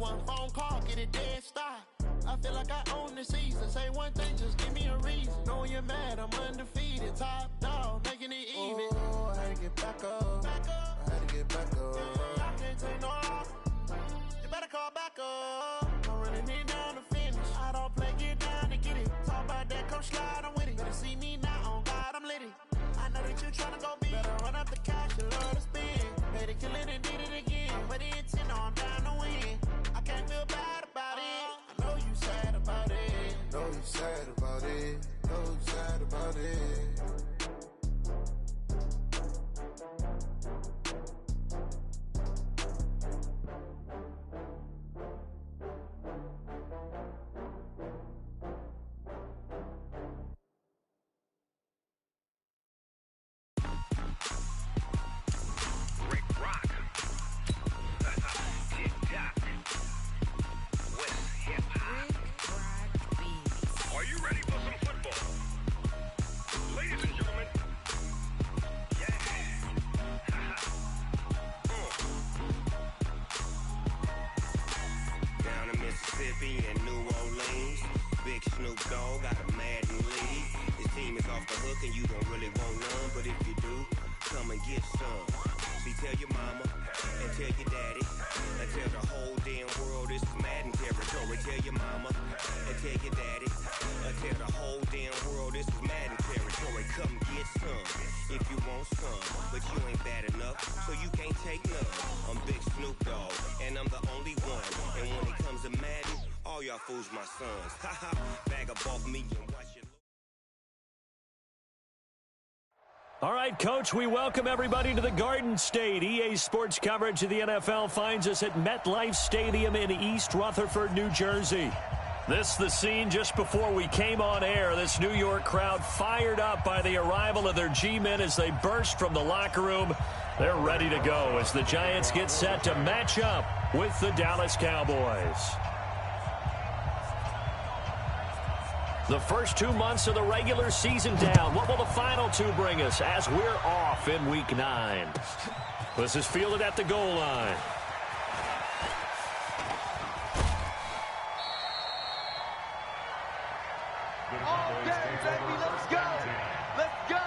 one phone call, get it dead stop. I feel like I own the season. Say one thing, just give me a reason. Knowing you're mad, I'm undefeated. Top dog, making it even. Oh, I had to get back up. I had to get back up. I can't take no off. You better call back up. I'm running it down to finish. I don't play, get down to get it. Talk about that, come slide, I'm with it. Better see me now, on God, I'm lit it. I know that you tryna go big. Better run up the cash, you love to spend. Pay to kill it and did it again. But the intent, no, I'm down to win. I can't feel bad about it. I know you sad about it. Know you sad about it. Know you sad about it. And New Orleans, Big Snoop Dogg got a Madden league. His team is off the hook and you don't really want none, but if you do, come and get some. See, tell your mama and tell your daddy and tell the whole damn world this is Madden territory. Tell your mama and tell your daddy and tell the whole damn world this is Madden territory. Come get some if you want some, but you ain't bad enough, so you can't take none. I'm Big Snoop Dogg and I'm the only one, and when it comes to Madden, all y'all fools my sons. Haha, bag up off me and watch your... All right, Coach, we welcome everybody to the Garden State. EA Sports coverage of the NFL finds us at MetLife Stadium in East Rutherford, New Jersey. This the scene just before we came on air. This New York crowd fired up by the arrival of their G-men as they burst from the locker room. They're ready to go as the Giants get set to match up with the Dallas Cowboys. The first 2 months of the regular season down. What will the final two bring us as we're off in Week 9? This is fielded at the goal line. All day, baby, let's go. Let's go.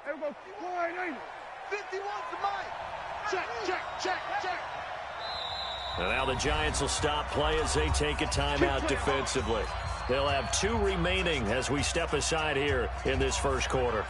Everybody, quiet, ain't it? 51's the mic. Check, check, check, check. And now the Giants will stop play as they take a timeout defensively. They'll have 2 remaining as we step aside here in this first quarter.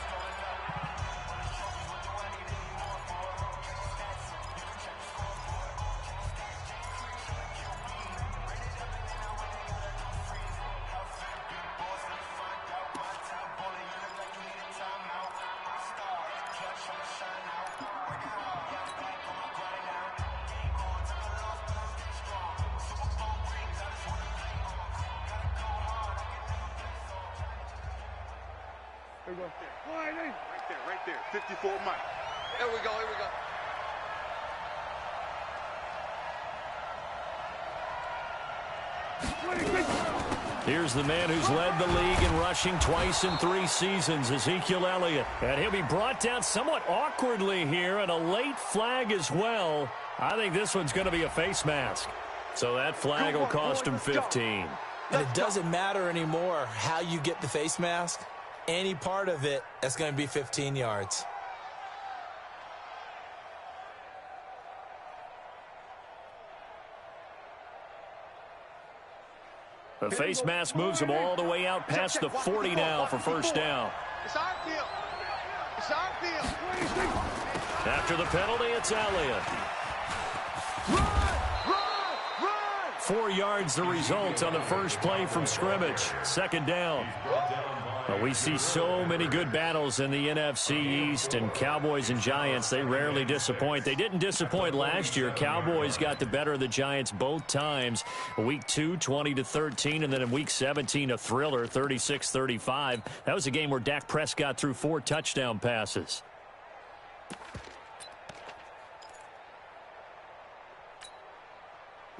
Everybody, quiet, ain't it? Right there, 54 mic. Here we go, here we go. Here's the man who's led the league in rushing twice in 3 seasons, Ezekiel Elliott. And he'll be brought down somewhat awkwardly here, and a late flag as well. I think this one's going to be a face mask. So that flag will cost him 15. And it doesn't matter anymore how you get the face mask. Any part of it, that's going to be 15 yards. The face mask moves him all the way out past the 40 now for first down. It's our deal. It's our deal. After the penalty, it's Elliott. Run, run, run. 4 yards the result on the first play from scrimmage. Second down. Well, we see so many good battles in the NFC East, and Cowboys and Giants, they rarely disappoint. They didn't disappoint last year. Cowboys got the better of the Giants both times. Week 2, 20-13, and then in Week 17, a thriller, 36-35. That was a game where Dak Prescott threw 4 touchdown passes.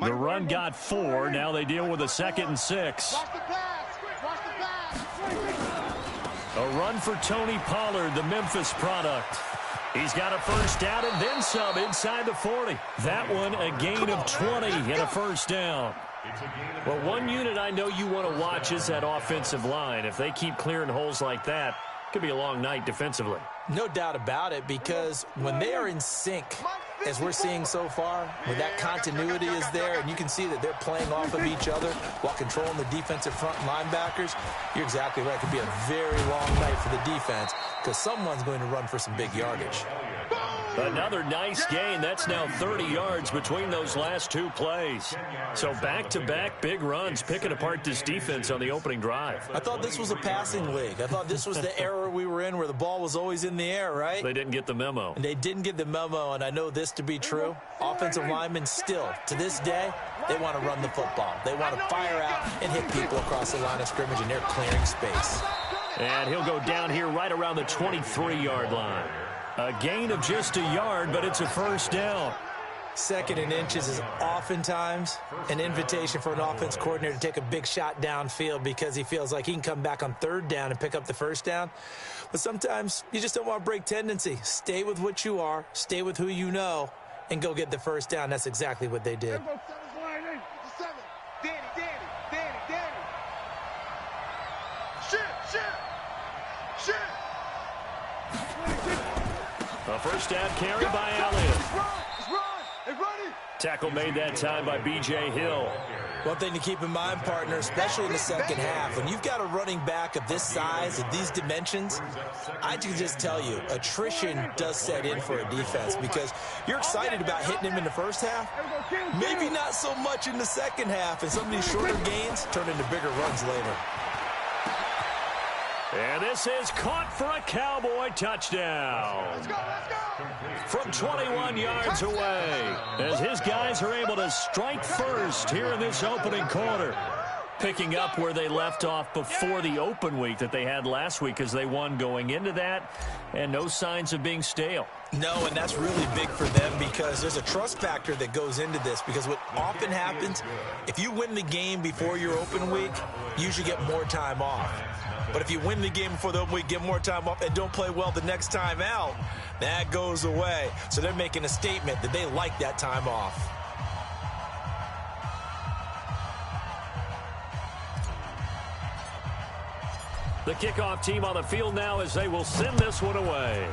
The run got 4. Now they deal with a 2nd and 6. Watch the pass. Watch the pass. A run for Tony Pollard, the Memphis product. He's got a first down and then some inside the 40. That one a gain of 20 and a first down. Well, one unit I know you want to watch is that offensive line. If they keep clearing holes like that, it could be a long night defensively. No doubt about it, because when they are in sync, as we're seeing so far, when that continuity is there and you can see that they're playing off of each other while controlling the defensive front linebackers, you're exactly right. It could be a very long night for the defense because someone's going to run for some big yardage. Another nice gain. That's now 30 yards between those last 2 plays. So back-to-back big runs, picking apart this defense on the opening drive. I thought this was a passing league. I thought this was the era we were in where the ball was always in the air, right? They didn't get the memo. And they didn't get the memo, and I know this to be true. Offensive linemen still, to this day, they want to run the football. They want to fire out and hit people across the line of scrimmage, and they're clearing space. And he'll go down here right around the 23-yard line. A gain of just a yard, but it's a first down. 2nd and inches is oftentimes an invitation for an offense coordinator to take a big shot downfield because he feels like he can come back on 3rd down and pick up the first down. But sometimes you just don't want to break tendency. Stay with what you are, stay with who you know, and go get the first down. That's exactly what they did. A first down carry by Elliott. Tackle made that time by B.J. Hill. One thing to keep in mind, partner, especially in the second half, when you've got a running back of this size, of these dimensions, I can just tell you, attrition does set in for a defense because you're excited about hitting him in the first half, maybe not so much in the second half, and some of these shorter gains turn into bigger runs later. And this is caught for a Cowboy touchdown. Let's go. From 21 yards away, as his guys are able to strike first here in this opening quarter. Picking up where they left off before the open week that they had last week as they won going into that, and no signs of being stale. No, and that's really big for them because there's a trust factor that goes into this because what often happens, if you win the game before your open week, you usually get more time off. But if you win the game before the open week, get more time off, and don't play well the next time out, that goes away. So they're making a statement that they like that time off. The kickoff team on the field now as they will send this one away.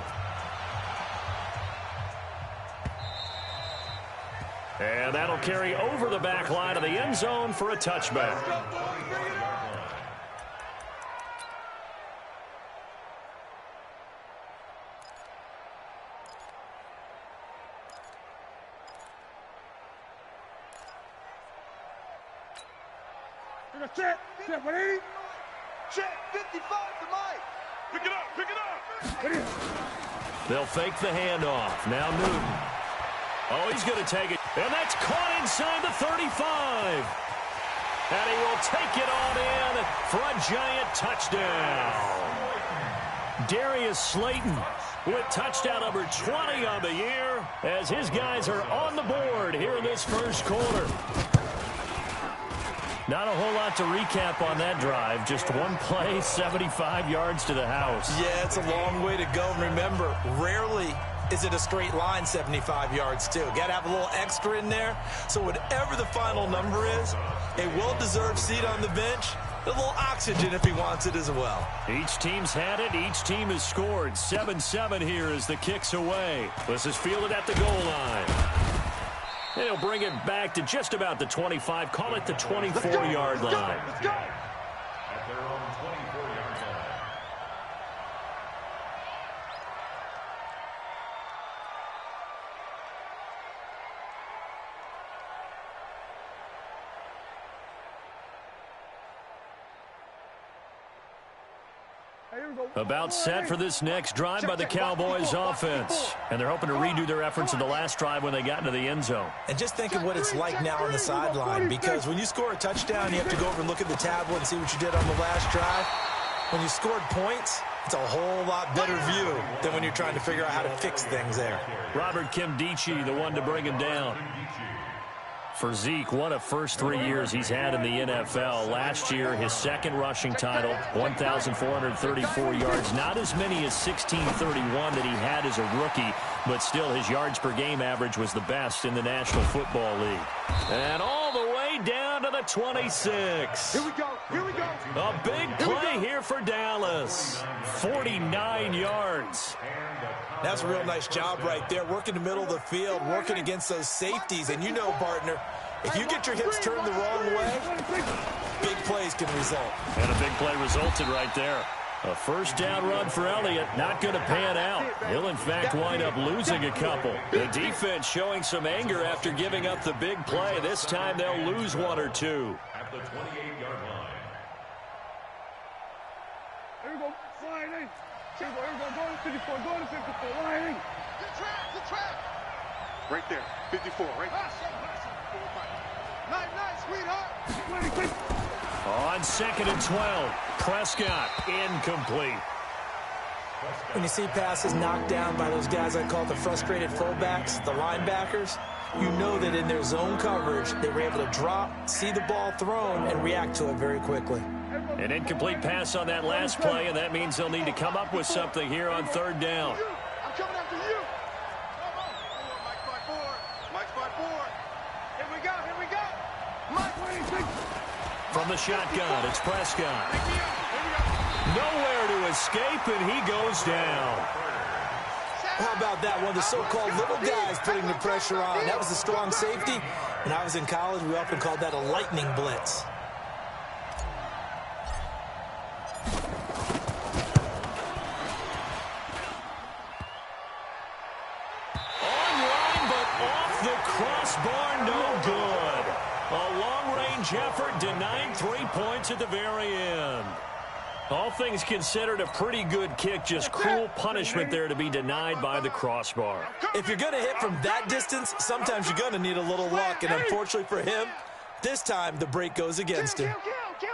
And that'll carry over the back line of the end zone for a touchback. Check, 180. Check, 55 to Mike. Pick it up. They'll fake the handoff. Now Newton. Oh, he's going to take it. And that's caught inside the 35. And he will take it on in for a giant touchdown. Darius Slayton with touchdown number 20 on the year as his guys are on the board here in this first quarter. Not a whole lot to recap on that drive. Just one play, 75 yards to the house. Yeah, it's a long way to go. And remember, rarely is it a straight line 75 yards, too. Got to have a little extra in there. So whatever the final number is, a well-deserved seat on the bench, a little oxygen if he wants it as well. Each team's had it. Each team has scored. 7-7 here as the kick's away. This is fielded at the goal line. And he'll bring it back to just about the 25. Call it the 24-yard line. Let's go. About set for this next drive by the Cowboys offense. And they're hoping to redo their efforts in the last drive when they got into the end zone. And just think of what it's like now on the sideline, because when you score a touchdown, you have to go over and look at the tablet and see what you did on the last drive. When you scored points, it's a whole lot better view than when you're trying to figure out how to fix things there. Robert Kimdichie, the one to bring him down. For Zeke, what a first 3 years he's had in the NFL. Last year, his second rushing title, 1,434 yards. Not as many as 1,631 that he had as a rookie, but still his yards per game average was the best in the National Football League. And all the way down to the 26. Here we go. Here we go. A big play here for Dallas. 49 yards. That's a real nice job right there, working the middle of the field, working against those safeties. And you know, partner, if you get your hips turned the wrong way, big plays can result. And a big play resulted right there. A first down run for Elliott, not going to pan out. He'll, in fact, wind up losing a couple. The defense showing some anger after giving up the big play. This time they'll lose one or two. At the 28-yard line. Here we go. Line in. Here we go. Going to 54. Going to 54. Line in. Good track. Right there. 54. Right. Nice, sweetheart. On 2nd and 12, Prescott incomplete. When you see passes knocked down by those guys I call the frustrated fullbacks, the linebackers, you know that in their zone coverage, they were able to drop, see the ball thrown, and react to it very quickly. An incomplete pass on that last play, and that means they'll need to come up with something here on 3rd down. I'm coming after you. Mike's by four. Here we go. Mike, From the shotgun, it's Prescott. Nowhere to escape, and he goes down. How about that? One of the so-called little guys putting the pressure on. That was a strong safety. When I was in college, we often called that a lightning blitz. Online, but off the crossbar, no good. A long-range effort denied 3 points at the very end. All things considered, a pretty good kick, just cruel punishment there to be denied by the crossbar. If you're going to hit from that distance, sometimes you're going to need a little luck, and unfortunately for him, this time the break goes against him. Kill.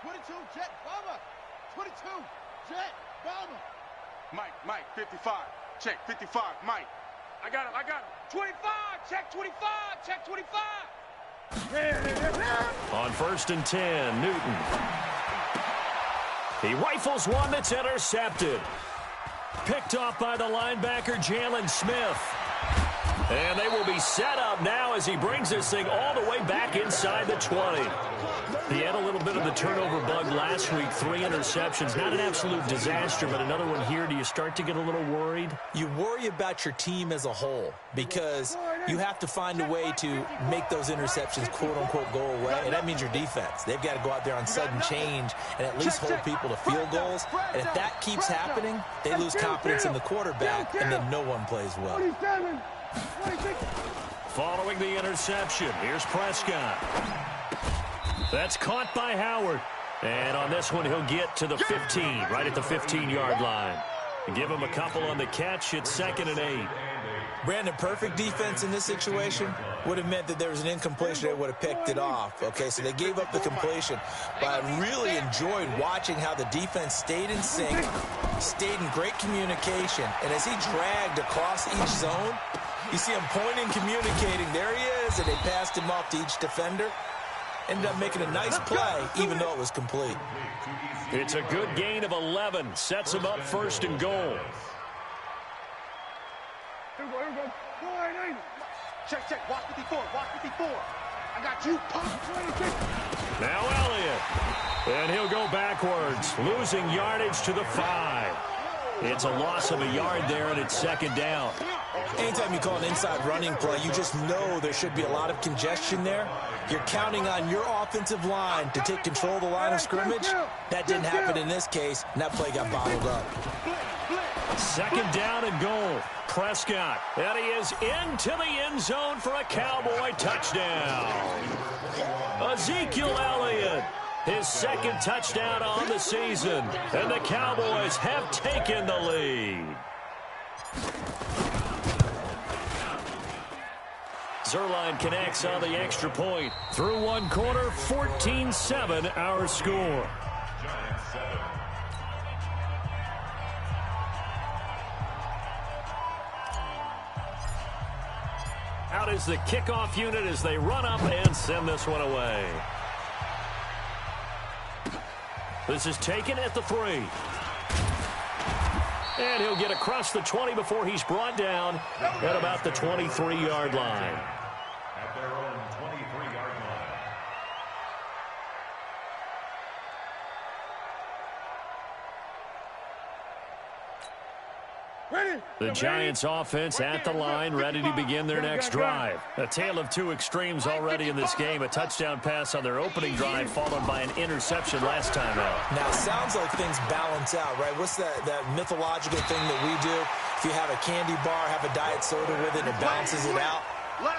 22, Jet, bomber. 22, Jet, bomber. Mike, 55. Check, 55, Mike. I got him. 25, check 25. On 1st and 10, Newton. He rifles one that's intercepted. Picked off by the linebacker, Jalen Smith. And they will be set up now as he brings this thing all the way back inside the 20. He had a little bit of the turnover bug last week, 3 interceptions. Not an absolute disaster, but another one here. Do you start to get a little worried? You worry about your team as a whole because you have to find a way to make those interceptions, quote-unquote, go away, and that means your defense. They've got to go out there on sudden change and at least hold people to field goals. And if that keeps happening, they lose confidence in the quarterback, and then no one plays well. Following the interception, here's Prescott. That's caught by Howard. And on this one, he'll get to the 15, right at the 15-yard line. Give him a couple on the catch. It's 2nd and 8. Brandon, perfect defense in this situation would have meant that there was an incompletion. They would have picked it off. Okay, so they gave up the completion. But I really enjoyed watching how the defense stayed in sync, stayed in great communication. And as he dragged across each zone, you see him pointing, communicating. There he is, and they passed him off to each defender. Ended up making a nice play, even though it was complete. It's a good gain of 11. Sets him up 1st and goal. Here we go. Check. Watch 54. I got you. Pump 26. Now Elliott. And he'll go backwards, losing yardage to the 5. It's a loss of a yard there, and it's 2nd down. Anytime you call an inside running play, you just know there should be a lot of congestion there. You're counting on your offensive line to take control of the line of scrimmage. That didn't happen in this case, and that play got bottled up. 2nd down and goal. Prescott, and he is into the end zone for a Cowboy touchdown. Ezekiel Elliott, his 2nd touchdown on the season, and the Cowboys have taken the lead. Zerline connects on the extra point. Through 1 quarter, 14-7 our score. Out is the kickoff unit as they run up and send this one away. This is taken at the 3. And he'll get across the 20 before he's brought down at about the 23-yard line. At their own 23-yard line. The Giants offense at the line, ready to begin their next drive. A tale of two extremes already in this game. A touchdown pass on their opening drive, followed by an interception last time out. Now, it sounds like things balance out, right? What's that mythological thing that we do? If you have a candy bar, have a diet soda with it, it balances it out.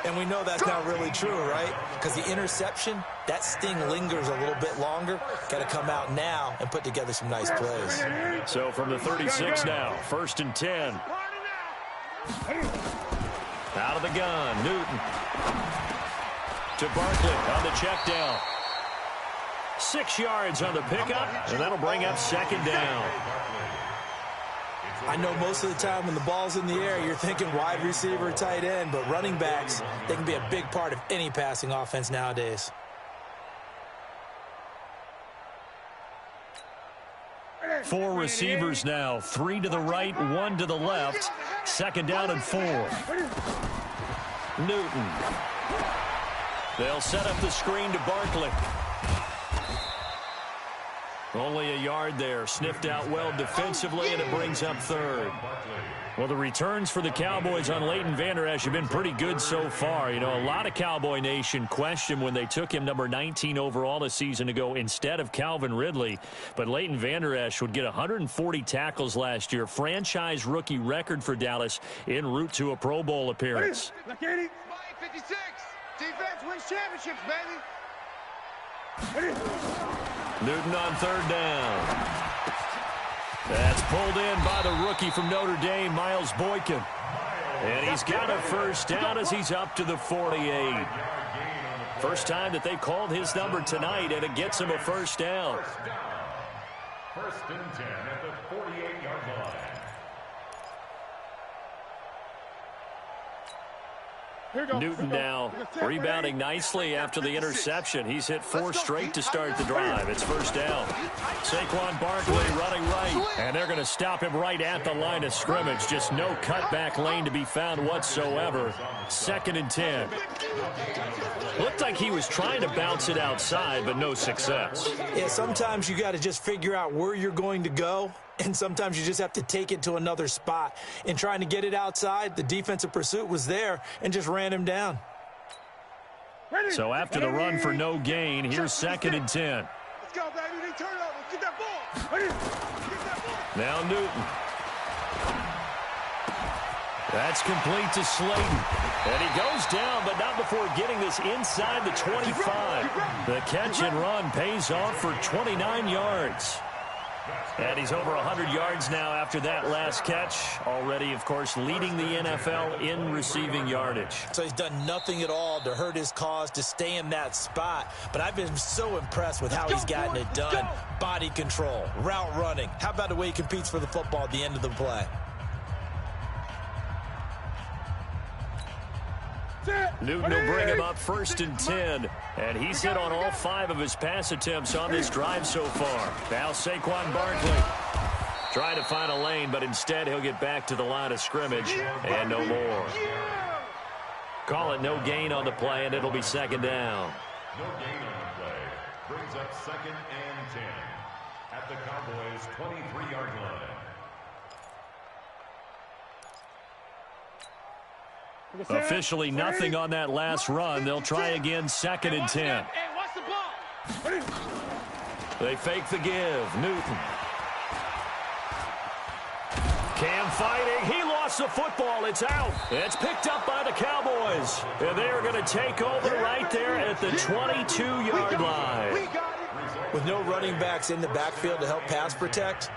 And we know that's not really true, right? Because the interception, that sting lingers a little bit longer. Got to come out now and put together some nice plays. So from the 36 now, 1st and 10. Out of the gun, Newton. To Barkley on the check down. 6 yards on the pickup, and that'll bring up 2nd down. I know most of the time when the ball's in the air, you're thinking wide receiver, tight end, but running backs, they can be a big part of any passing offense nowadays. Four receivers now, 3 to the right, 1 to the left. 2nd down and 4. Newton. They'll set up the screen to Barkley. Only a yard there, sniffed out well defensively, and it brings up 3rd. Well, the returns for the Cowboys on Leighton Vander Esch have been pretty good so far. You know, a lot of Cowboy Nation questioned when they took him number 19 overall a season ago instead of Calvin Ridley. But Leighton Vander Esch would get 140 tackles last year, franchise rookie record for Dallas en route to a Pro Bowl appearance. Look at it. 56. Defense wins championships, baby. Newton on 3rd down. That's pulled in by the rookie from Notre Dame, Miles Boykin. And he's got a 1st down as he's up to the 48. First time that they called his number tonight, and it gets him a 1st down. 1st and 10 at the 48-yard line. Newton now rebounding nicely after the interception. He's hit 4 straight to start the drive. It's 1st down. Saquon Barkley running right, and they're going to stop him right at the line of scrimmage. Just no cutback lane to be found whatsoever. 2nd and 10. Looked like he was trying to bounce it outside, but no success. Yeah, sometimes you got to just figure out where you're going to go, and sometimes you just have to take it to another spot. In trying to get it outside, the defensive pursuit was there and just ran him down. So after the run for no gain, here's 2nd and 10. Let's go, baby. They turn over. Get that ball. Get that ball. Now Newton. That's complete to Slayton. And he goes down, but not before getting this inside the 25. The catch and run pays off for 29 yards. And he's over 100 yards now after that last catch. Already, of course, leading the NFL in receiving yardage. So he's done nothing at all to hurt his cause, to stay in that spot. But I've been so impressed with how he's gotten it done. Body control, route running. How about the way he competes for the football at the end of the play? Newton will bring him up 1st and 10. And he's hit on all 5 of his pass attempts on this drive so far. Now Saquon Barkley trying to find a lane, but instead he'll get back to the line of scrimmage and no more. Call it no gain on the play, and it'll be 2nd down. No gain on the play. Brings up 2nd and 10 at the Cowboys' 23-yard line. Officially nothing on that last run. They'll try again, 2nd and 10. They fake the give. Newton. Cam fighting. He lost the football. It's out. It's picked up by the Cowboys. And they are going to take over right there at the 22-yard line. With no running backs in the backfield to help pass protect,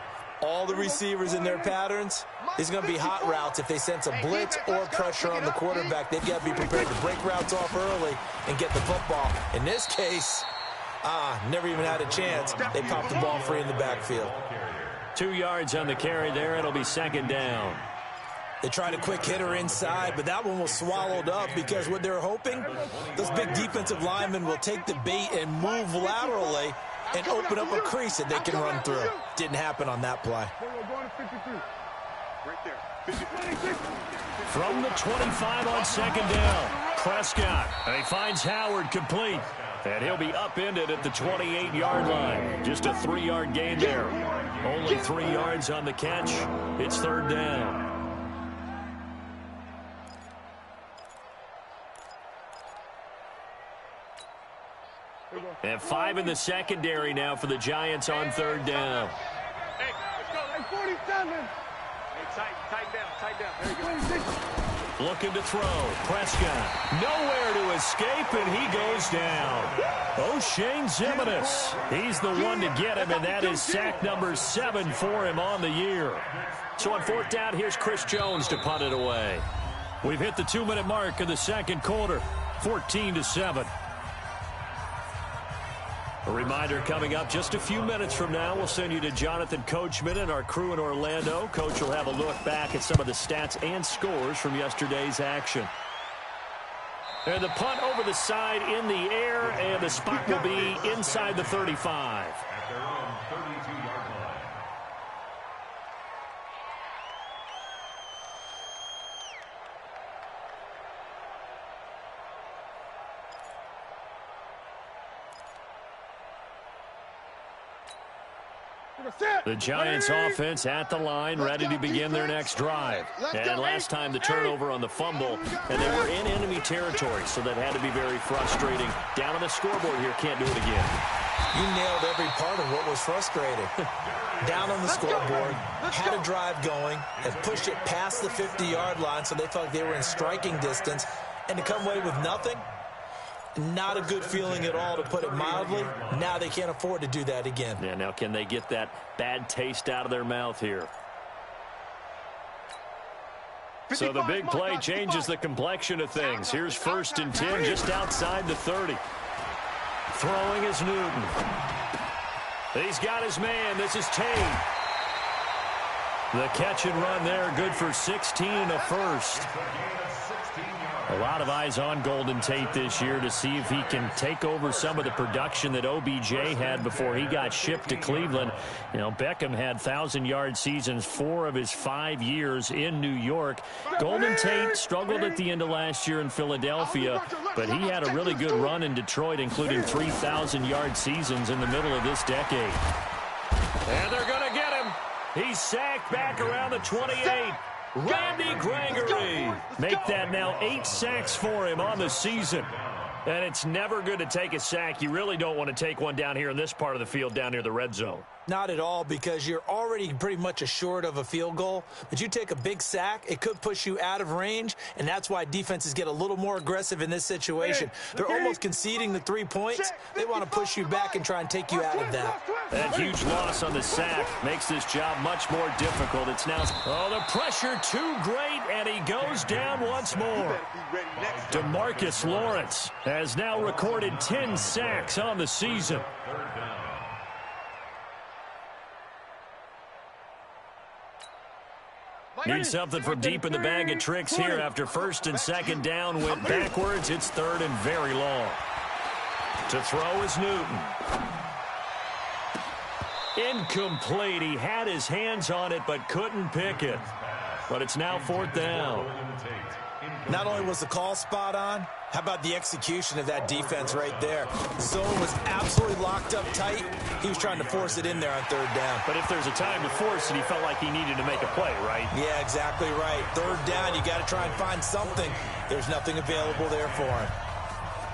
all the receivers in their patterns, there's going to be hot routes. If they sense a blitz or pressure on the quarterback, they've got to be prepared to break routes off early and get the football. In this case, never even had a chance. They popped the ball free in the backfield. 2 yards on the carry there. It'll be 2nd down. They tried a quick hitter inside, but that one was swallowed up because what they're hoping, those big defensive linemen will take the bait and move laterally and open up a crease that they can run through. Didn't happen on that play. From the 25 on second down, Prescott. And he finds Howard complete. And he'll be upended at the 28-yard line. Just a 3-yard gain there. Only 3 yards on the catch. It's third down. And 5 in the secondary now for the Giants on third down. Hey, let's go. Hey, 47. Hey, tighten down. There you go. Looking to throw. Prescott. Nowhere to escape, and he goes down. O'Shane Zimenez. He's the one to get him, and that is sack number 7 for him on the year. So on fourth down, here's Chris Jones to punt it away. We've hit the 2-minute mark of the second quarter. 14-7. A reminder coming up just a few minutes from now. We'll send you to Jonathan Coachman and our crew in Orlando. Coach will have a look back at some of the stats and scores from yesterday's action. And the punt over the side in the air, and the spot will be inside the 35. At their own 32-yard line. The Giants offense at the line, ready to begin their next drive. And last time the turnover on the fumble, and they were in enemy territory, so that had to be very frustrating. Down on the scoreboard here, can't do it again. You nailed every part of what was frustrating. Down on the scoreboard, had a drive going, and pushed it past the 50-yard line so they felt like they were in striking distance, and to come away with nothing, not a good feeling at all, to put it mildly. Now they can't afford to do that again. Yeah, now can they get that bad taste out of their mouth here? So the big play changes the complexion of things. Here's 1st and 10 just outside the 30. Throwing is Newton. He's got his man. This is Tate. The catch and run there, good for 16 and a first. A lot of eyes on Golden Tate this year to see if he can take over some of the production that OBJ had before he got shipped to Cleveland. You know, Beckham had 1,000-yard seasons 4 of his 5 years in New York. Golden Tate struggled at the end of last year in Philadelphia, but he had a really good run in Detroit, including 3,000-yard seasons in the middle of this decade. And they're going to get him. He's sacked back around the 28. Randy Gregory. Make that now 8 sacks for him on the season. And it's never good to take a sack. You really don't want to take one down here in this part of the field, down near the red zone. Not at all, because you're already pretty much assured of a field goal. But you take a big sack, it could push you out of range, and that's why defenses get a little more aggressive in this situation. They're almost conceding the 3 points. They want to push you back and try and take you out of that. That huge loss on the sack makes this job much more difficult. It's now, the pressure too great, and he goes down once more. DeMarcus Lawrence has now recorded 10 sacks on the season. Need something from deep in the bag of tricks here after 1st and 2nd down went backwards. It's 3rd and very long. To throw is Newton. Incomplete. He had his hands on it but couldn't pick it. But it's now 4th down. Not only was the call spot on, how about the execution of that defense right there? The zone was absolutely locked up tight. He was trying to force it in there on 3rd down. But if there's a time to force it, he felt like he needed to make a play, right? Yeah, exactly right. 3rd down, you got to try and find something. There's nothing available there for him.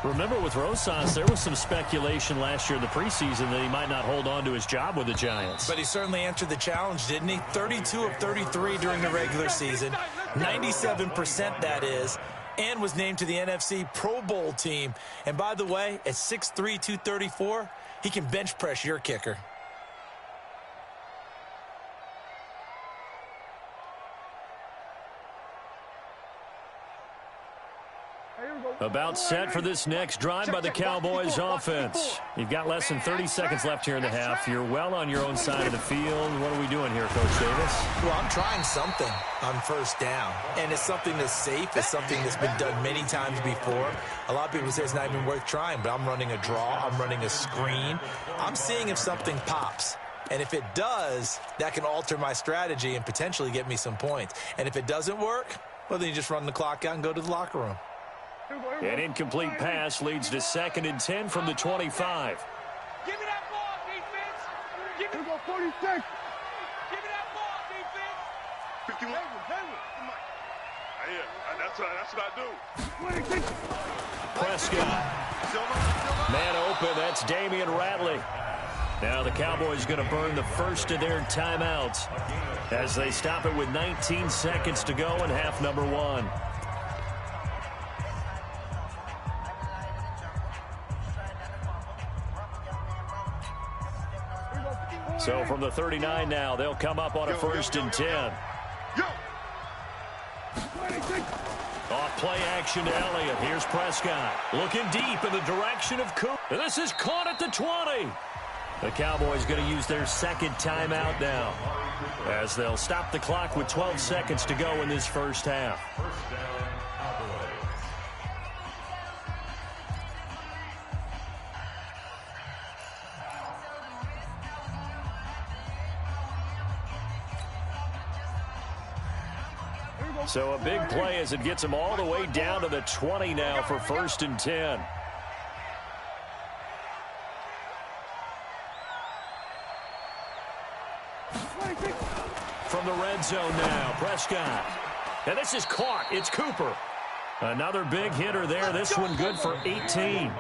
Remember, with Rosas, there was some speculation last year in the preseason that he might not hold on to his job with the Giants. But he certainly answered the challenge, didn't he? 32 of 33 during the regular season, 97% that is, and was named to the NFC Pro Bowl team. And by the way, at 6'3", 234, he can bench press your kicker. About set for this next drive by the Cowboys offense. You've got less than 30 seconds left here in the half. You're well on your own side of the field. What are we doing here, Coach Davis? Well, I'm trying something on first down, and it's something that's safe. It's something that's been done many times before. A lot of people say it's not even worth trying, but I'm running a draw. I'm running a screen. I'm seeing if something pops. And if it does, that can alter my strategy and potentially get me some points. And if it doesn't work, well, then you just run the clock out and go to the locker room. An incomplete pass leads to 2nd and 10 from the 25. Give me that ball, defense. Give me 46. Give me that ball, defense. 51. That's what I do. Prescott. Man open. That's Damian Ratley. Now the Cowboys going to burn the first of their timeouts as they stop it with 19 seconds to go in half number 1. So from the 39 now, they'll come up on a 1st and 10. Off play action to Elliott. Here's Prescott. Looking deep in the direction of Cooper. And this is caught at the 20. The Cowboys going to use their 2nd timeout now, as they'll stop the clock with 12 seconds to go in this first half. So a big play as it gets them all the way down to the 20 now for 1st and 10. From the red zone now, Prescott. And this is caught. It's Cooper. Another big hitter there. This one good for 18.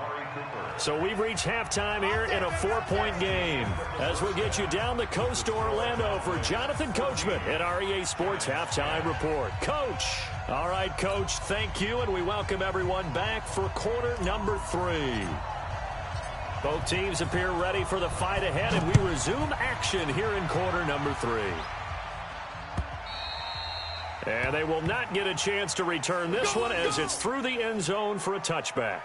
So we've reached halftime here in a 4-point game. As we get you down the coast to Orlando for Jonathan Coachman at our EA Sports Halftime Report. Coach. All right, Coach, thank you, and we welcome everyone back for quarter number 3. Both teams appear ready for the fight ahead, and we resume action here in quarter number 3. And they will not get a chance to return this one as it's through the end zone for a touchback.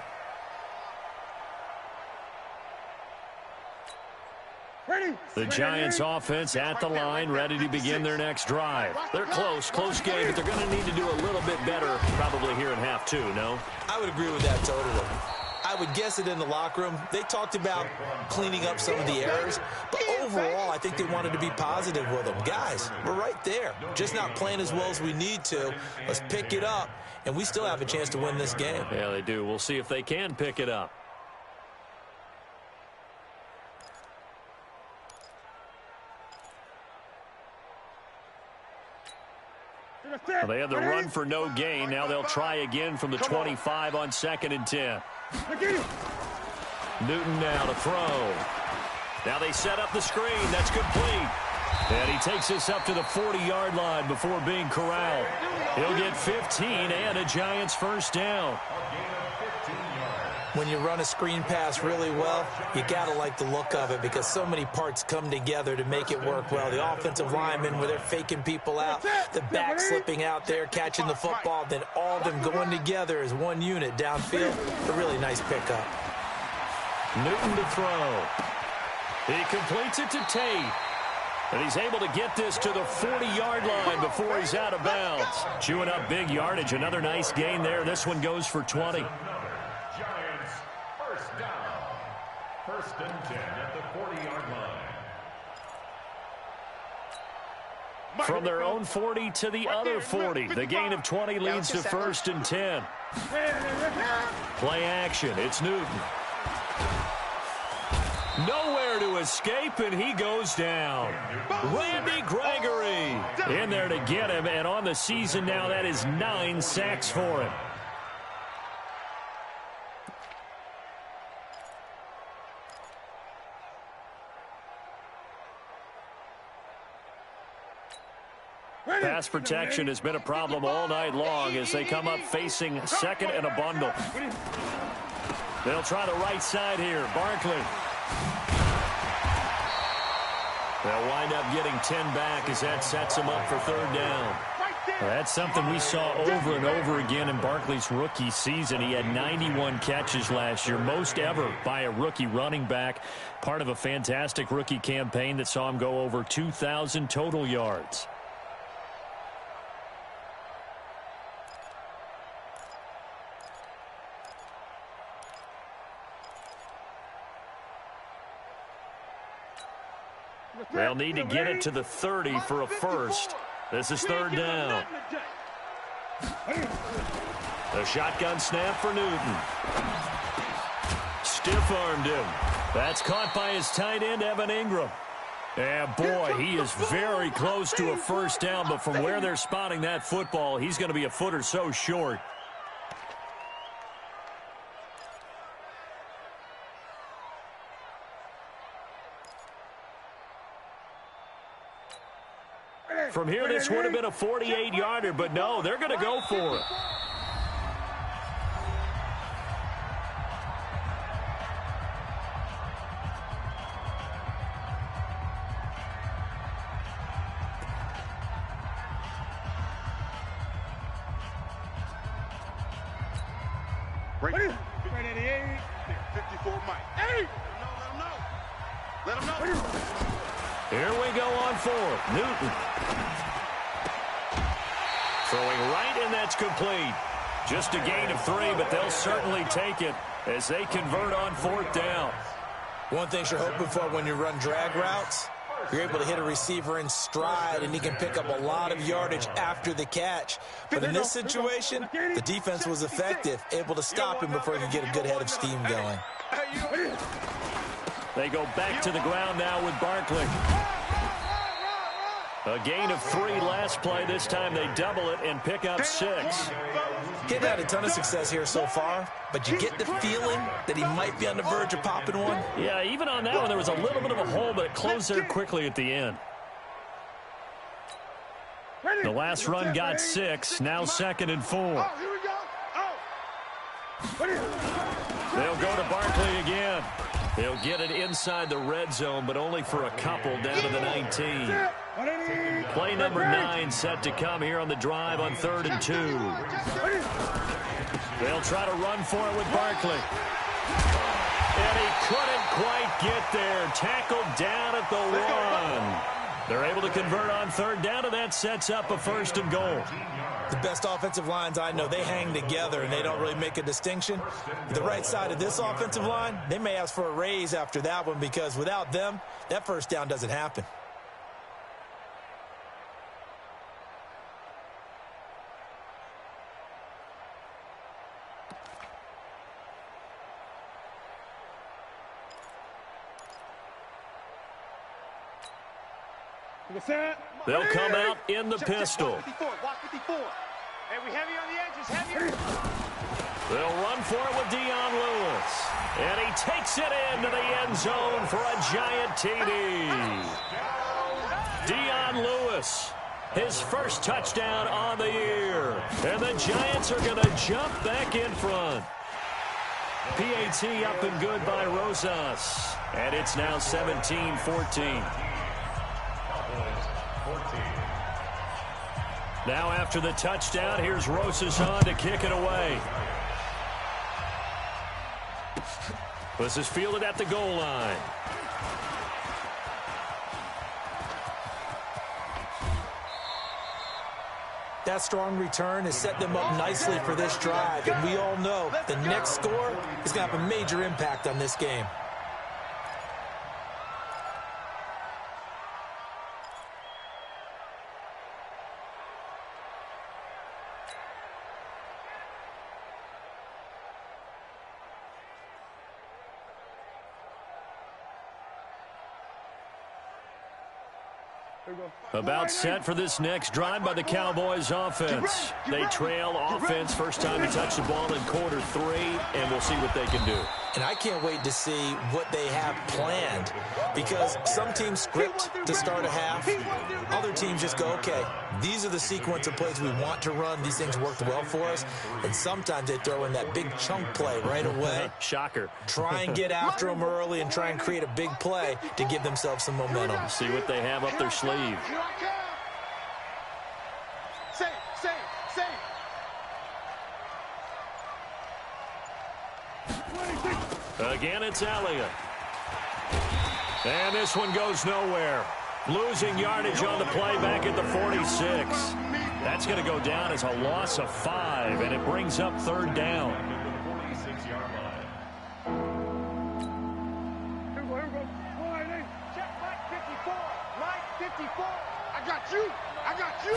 The Giants offense at the line, ready to begin their next drive. They're close game, but they're going to need to do a little bit better probably here in half 2, no? I would agree with that totally. I would guess it in the locker room. They talked about cleaning up some of the errors, but overall, I think they wanted to be positive with them. Guys, we're right there. Just not playing as well as we need to. Let's pick it up, and we still have a chance to win this game. Yeah, they do. We'll see if they can pick it up. Well, they had the run for no gain. Now they'll try again from the 25 on 2nd and 10. Newton now to throw. Now they set up the screen. That's complete. And he takes this up to the 40-yard line before being corralled. He'll get 15 and a Giants first down. When you run a screen pass really well, you got to like the look of it because so many parts come together to make it work well. The offensive linemen, where they're faking people out, the back slipping out there, catching the football, then all of them going together as one unit downfield. A really nice pickup. Newton to throw. He completes it to Tate. And he's able to get this to the 40-yard line before he's out of bounds. Chewing up big yardage. Another nice gain there. This one goes for 20. First and 10 at the 40-yard line. From their own 40 to the other 40. The gain of 20 leads to 1st and 10. Play action. It's Newton. Nowhere to escape, and he goes down. Randy Gregory in there to get him, and on the season now, that is 9 sacks for him. Pass protection has been a problem all night long as they come up facing 2nd and a bundle. They'll try the right side here. Barkley. They'll wind up getting 10 back as that sets them up for 3rd down. Well, that's something we saw over and over again in Barkley's rookie season. He had 91 catches last year, most ever by a rookie running back. Part of a fantastic rookie campaign that saw him go over 2,000 total yards. They'll need to get it to the 30 for a first. This is third down. The shotgun snap for Newton. Stiff-armed him. That's caught by his tight end, Evan Ingram. Yeah, boy, he is very close to a first down, but from where they're spotting that football, he's going to be a foot or so short. From here, this would have been a 48-yarder, but no, they're going to go for it. Right 88, 54 Mike. Hey! Let him know. Here we go on fourth. Newton. Throwing right, and that's complete. Just a gain of 3, but they'll certainly take it as they convert on fourth down. One thing you're hoping for when you run drag routes, you're able to hit a receiver in stride, and he can pick up a lot of yardage after the catch. But in this situation, the defense was effective, able to stop him before he could get a good head of steam going. They go back to the ground now with Barkley. A gain of 3 last play. This time they double it and pick up 6. He's had a ton of success here so far, but you get the feeling that he might be on the verge of popping one. Yeah, even on that one, there was a little bit of a hole, but it closed there quickly at the end. The last run got 6. Now 2nd and 4. They'll go to Barkley again. They'll get it inside the red zone, but only for a couple down to the 19. Play number 9 set to come here on the drive on 3rd and 2. They'll try to run for it with Barkley. And he couldn't quite get there. Tackled down at the 1. They're able to convert on 3rd down, and that sets up a 1st and goal. The best offensive lines I know, they hang together, and they don't really make a distinction. The right side of this offensive line, they may ask for a raise after that one because without them, that 1st down doesn't happen. They'll come out in the pistol. Block 54. Hey, we heavy on the edges, heavy. They'll run for it with Dion Lewis. And he takes it into the end zone for a giant TD. Dion Lewis, his first touchdown on the year. And the Giants are going to jump back in front. PAT up and good by Rosas. And it's now 17-14. Now after the touchdown, here's Rosas on to kick it away. This is fielded at the goal line. That strong return has set them up nicely for this drive, and we all know the next score is going to have a major impact on this game. About set for this next drive by the Cowboys offense. They trail offense first time to touch the ball in quarter 3, and we'll see what they can do. And I can't wait to see what they have planned because some teams script to start a half. Other teams just go, okay, these are the sequence of plays we want to run. These things worked well for us. And sometimes they throw in that big chunk play right away. Shocker. Try and get after them early and try and create a big play to give themselves some momentum. See what they have up their sleeve. Say Again, it's Elliott. And this one goes nowhere. Losing yardage on the play back at the 46. That's going to go down as a loss of 5, and it brings up third down. Check Mike 54. Mike 54. I got you. I got you.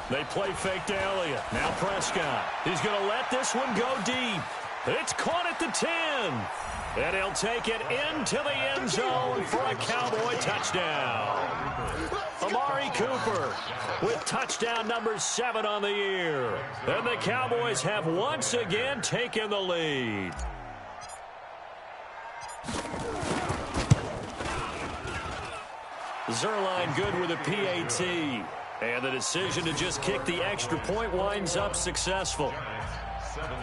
They play fake to Elliott. Now Prescott. He's going to let this one go deep. It's caught at the 10. And he'll take it into the end zone for a Cowboy touchdown. Amari Cooper with touchdown number 7 on the year. And the Cowboys have once again taken the lead. Zerline good with a PAT. And the decision to just kick the extra point winds up successful. 17.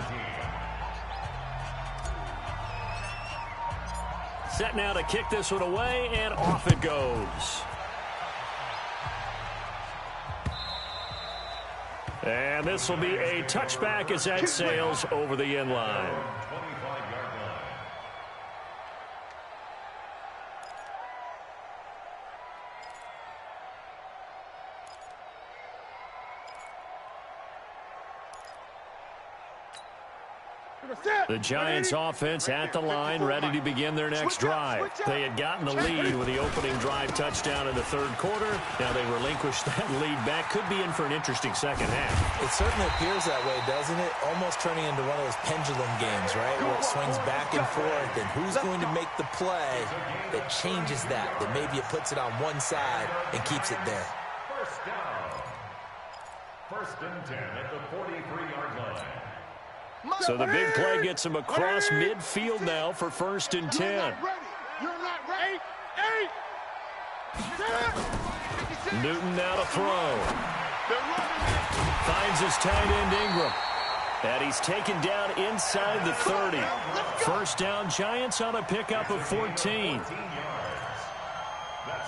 Set now to kick this one away, and off it goes. And this will be a touchback as that sails over the end line. 25-yard line. The Giants offense at the line, ready to begin their next drive. They had gotten the lead with the opening drive touchdown in the third quarter. Now they relinquish that lead back. Could be in for an interesting second half. It certainly appears that way, doesn't it? Almost turning into one of those pendulum games, right? Where it swings back and forth, and who's going to make the play that changes that maybe it puts it on one side and keeps it there. First down. First and 10 at the 43-yard line. So the big play gets him across midfield now for first and 10. You're not ready. 8. Newton now to throw. Finds his tight end Ingram. And he's taken down inside the 30. First down, Giants on a pickup of 14.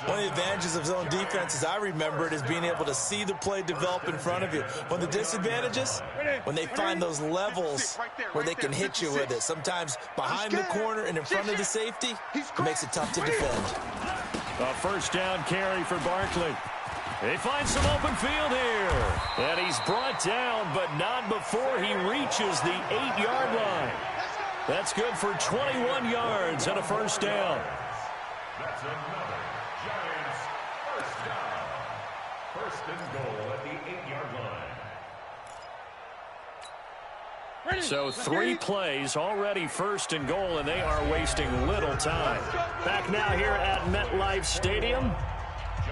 One of the advantages of zone defense, as I remember it, is being able to see the play develop in front of you. One of the disadvantages, when they find those levels where they can hit you with it. Sometimes behind the corner and in front of the safety, it makes it tough to defend. A first down carry for Barkley. He finds some open field here. And he's brought down, but not before he reaches the 8-yard line. That's good for 21 yards and a first down. That's another Giants first down. First and goal at the 8-yard line. So 3 plays already first and goal, and they are wasting little time. Back now here at MetLife Stadium.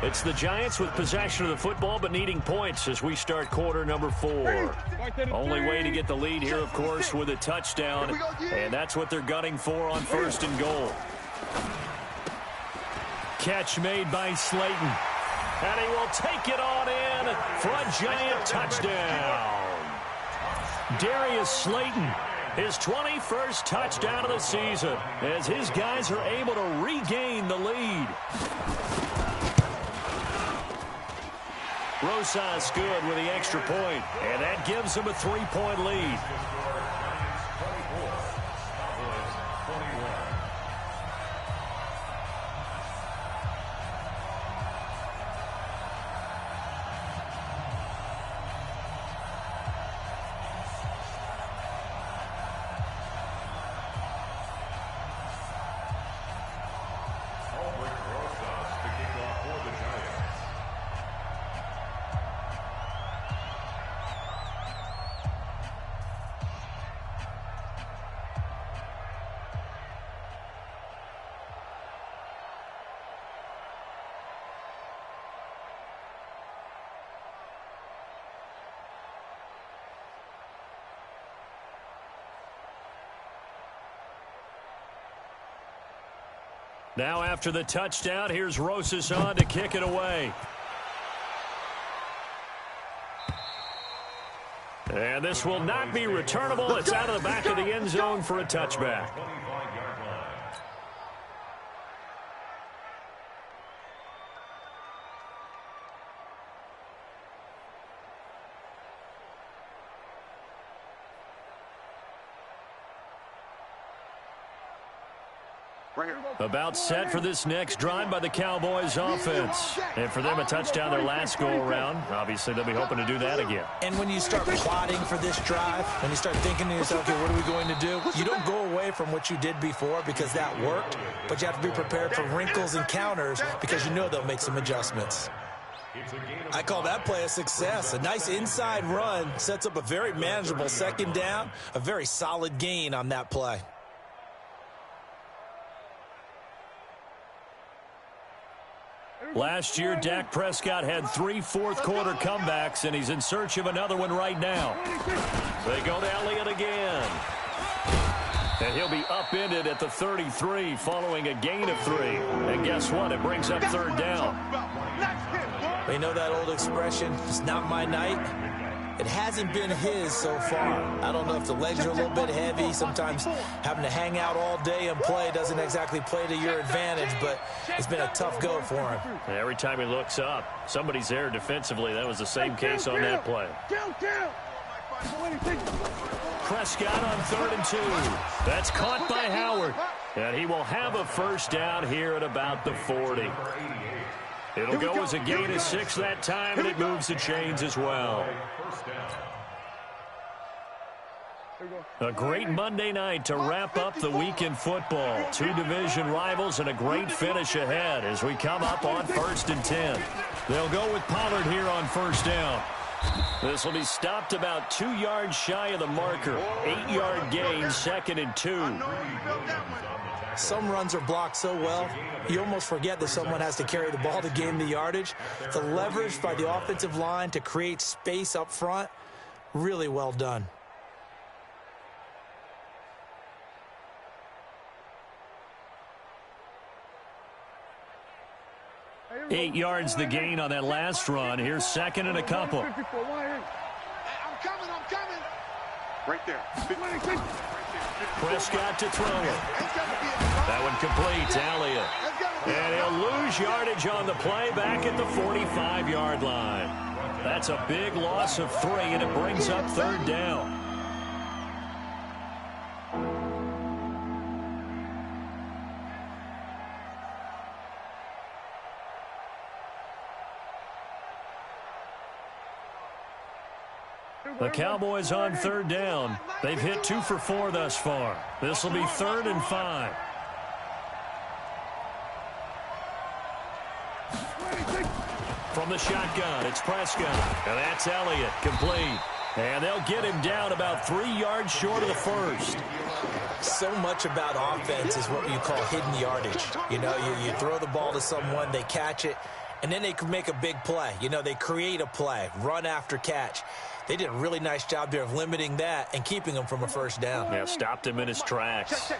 It's the Giants with possession of the football but needing points as we start quarter number 4. Only way to get the lead here, of course, with a touchdown, and that's what they're gunning for on first and goal. Catch made by Slayton, and he will take it on in for a Giant touchdown. Darius Slayton, his 21st touchdown of the season, as his guys are able to regain the lead. Rosas good with the extra point, and that gives him a 3-point lead. Now after the touchdown, here's Rosas on to kick it away. And this will not be returnable. It's out of the back of the end zone for a touchback. About set for this next drive by the Cowboys offense. And for them, a touchdown their last go-around. Obviously, they'll be hoping to do that again. And when you start plotting for this drive, when you start thinking to yourself, okay, what are we going to do? You don't go away from what you did before because that worked, but you have to be prepared for wrinkles and counters because you know they'll make some adjustments. I call that play a success. A nice inside run sets up a very manageable second down, a very solid gain on that play. Last year, Dak Prescott had 3 fourth-quarter comebacks, and he's in search of another one right now. They go to Elliott again. And he'll be upended at the 33 following a gain of 3. And guess what? It brings up third down. We know that old expression, it's not my night. It hasn't been his so far. I don't know if the legs are a little bit heavy. Sometimes having to hang out all day and play doesn't exactly play to your advantage, but it's been a tough go for him. And every time he looks up, somebody's there defensively. That was the same case on that play. Prescott on 3rd and 2. That's caught by Howard. And he will have a first down here at about the 40. It'll go as a gain of 6 that time, and it moves the chains as well. A great Monday night to wrap up the week in football. 2 division rivals and a great finish ahead as we come up on 1st and 10. They'll go with Pollard here on first down. This will be stopped about 2 yards shy of the marker. 8-yard gain, 2nd and 2. Some runs are blocked so well, you almost forget that someone has to carry the ball to gain the yardage. The leverage by the offensive line to create space up front, really well done. Eight yards the gain on that last run. Here's 2nd and a couple. I'm coming. Right there. Prescott to throw it. That one complete to Elliott. And he'll lose yardage on the play back at the 45-yard line. That's a big loss of 3, and it brings up 3rd down. The Cowboys on 3rd down. They've hit 2 for 4 thus far. This will be 3rd and 5. From the shotgun, it's Prescott. And that's Elliott, complete. And they'll get him down about 3 yards short of the first. So much about offense is what you call hidden yardage. You know, you throw the ball to someone, they catch it, and then they can make a big play. You know, they create a play, run after catch. They did a really nice job there of limiting that and keeping him from a first down. Yeah, stopped him in his tracks.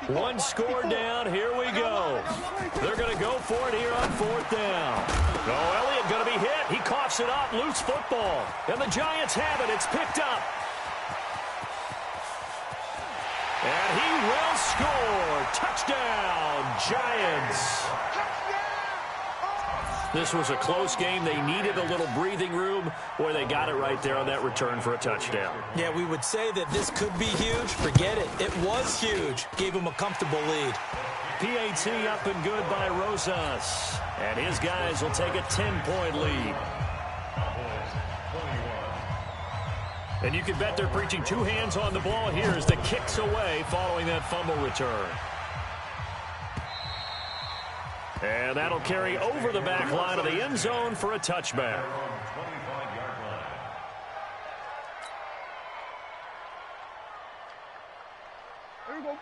1 score down. Here we go. They're going to go for it here on 4th down. Oh, Elliott going to be hit. He coughs it up. Loose football. And the Giants have it. It's picked up. And he will score. Touchdown, Giants. This was a close game. They needed a little breathing room. Boy, they got it right there on that return for a touchdown. Yeah, we would say that this could be huge. Forget it. It was huge. Gave him a comfortable lead. PAT up and good by Rosas. And his guys will take a 10-point lead. And you can bet they're preaching 2 hands on the ball here as the kicks away following that fumble return. And that'll carry over the back line of the end zone for a touchback.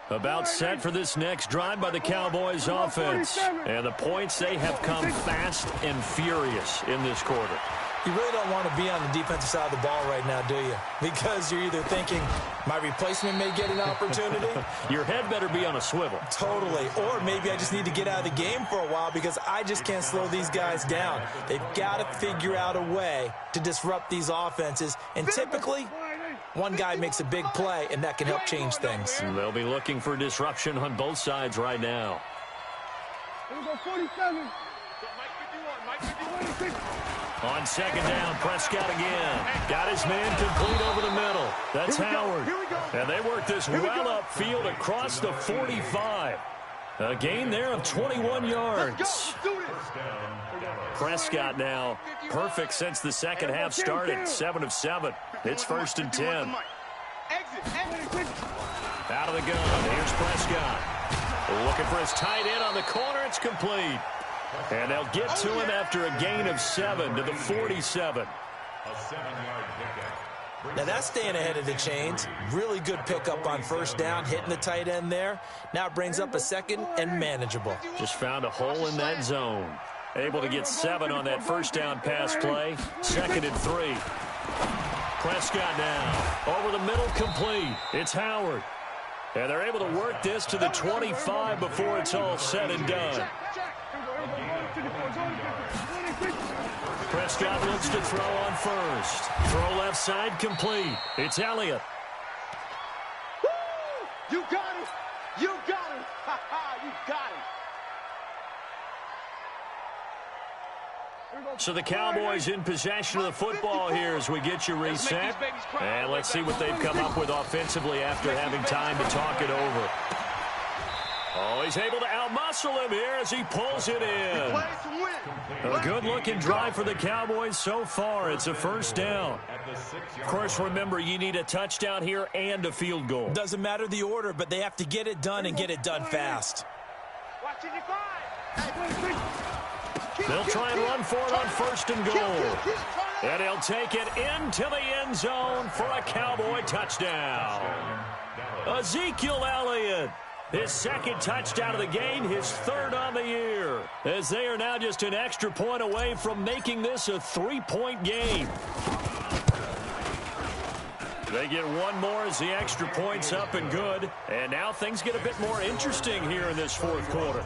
About set for this next drive by the Cowboys offense. And the points, they have come fast and furious in this quarter. You really don't want to be on the defensive side of the ball right now, do you? Because you're either thinking, my replacement may get an opportunity. Your head better be on a swivel. Totally. Or maybe I just need to get out of the game for a while because I just can't slow these guys down. They've got to figure out a way to disrupt these offenses. And typically, one guy makes a big play, and that can help change things. And they'll be looking for disruption on both sides right now. On 2nd down, Prescott again. Got his man complete over the middle. That's Howard. And they work this well upfield across the 45. A gain there of 21 yards. Prescott now perfect since the second half started. 7 of 7. It's 1st and 10. Out of the gun. Here's Prescott. Looking for his tight end on the corner. It's complete. And they'll get to him after a gain of 7 to the 47. A 7-yard pickup. Now that's staying ahead of the chains. Really good pickup on first down, hitting the tight end there. Now it brings up a 2nd and manageable. Just found a hole in that zone. Able to get 7 on that first down pass play. 2nd and 3. Prescott now. Over the middle, complete. It's Howard. And they're able to work this to the 25 before it's all said and done. Prescott looks to throw on first. Throw left side, complete. It's Elliott. You got it. You got it. Ha ha, you got it. So the Cowboys in possession of the football here as we get you reset. And let's see what they've come up with offensively after having time to talk it over. Oh, he's able to outmuscle him here as he pulls it in. A good-looking drive for the Cowboys so far. It's a first down. Of course, remember, you need a touchdown here and a field goal. Doesn't matter the order, but they have to get it done and get it done fast. They'll try and run for it on 1st and goal. And he'll take it into the end zone for a Cowboy touchdown. Ezekiel Elliott. His 2nd touchdown of the game, his 3rd on the year. As they are now just an extra point away from making this a 3-point game. They get one more as the extra point's up and good. And now things get a bit more interesting here in this 4th quarter.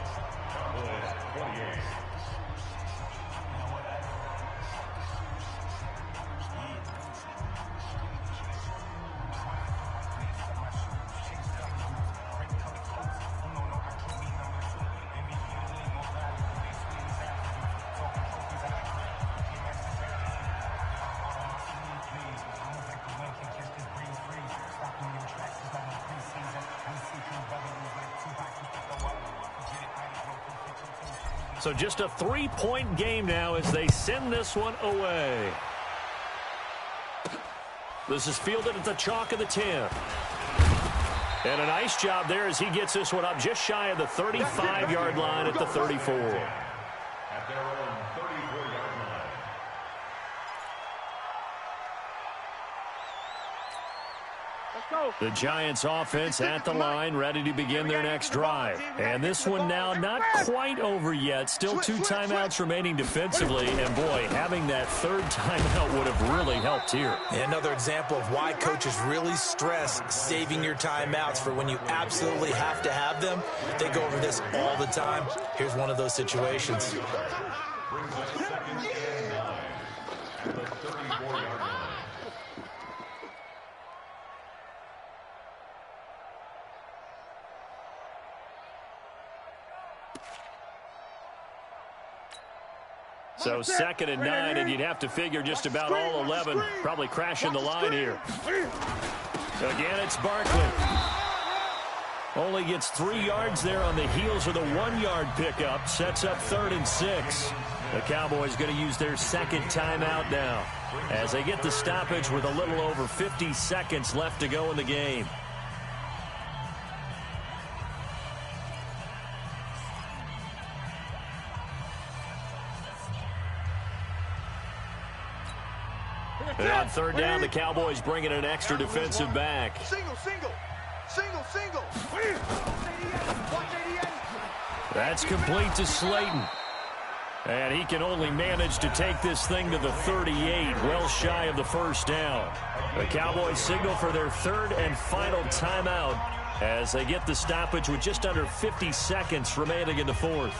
So just a 3-point game now as they send this one away. This is fielded at the chalk of the 10. And a nice job there as he gets this one up just shy of the 35-yard line at the 34. At their own 34-yard line. The Giants offense at the line, ready to begin their next drive. And this one now not quite over yet. Still 2 timeouts remaining defensively. And boy, having that 3rd timeout would have really helped here. Another example of why coaches really stress saving your timeouts for when you absolutely have to have them. They go over this all the time. Here's one of those situations. Brings up 2nd and 9 at the 34-yard line. So 2nd and 9, and you'd have to figure just about all 11 probably crashing the line here. Again, it's Barkley. Only gets 3 yards there on the heels of the 1-yard pickup. Sets up 3rd and 6. The Cowboys going to use their 2nd timeout now as they get the stoppage with a little over 50 seconds left to go in the game. And on 3rd down, the Cowboys bring in an extra defensive back. That's complete to Slayton. And he can only manage to take this thing to the 38, well shy of the 1st down. The Cowboys signal for their 3rd and final timeout as they get the stoppage with just under 50 seconds remaining in the 4th.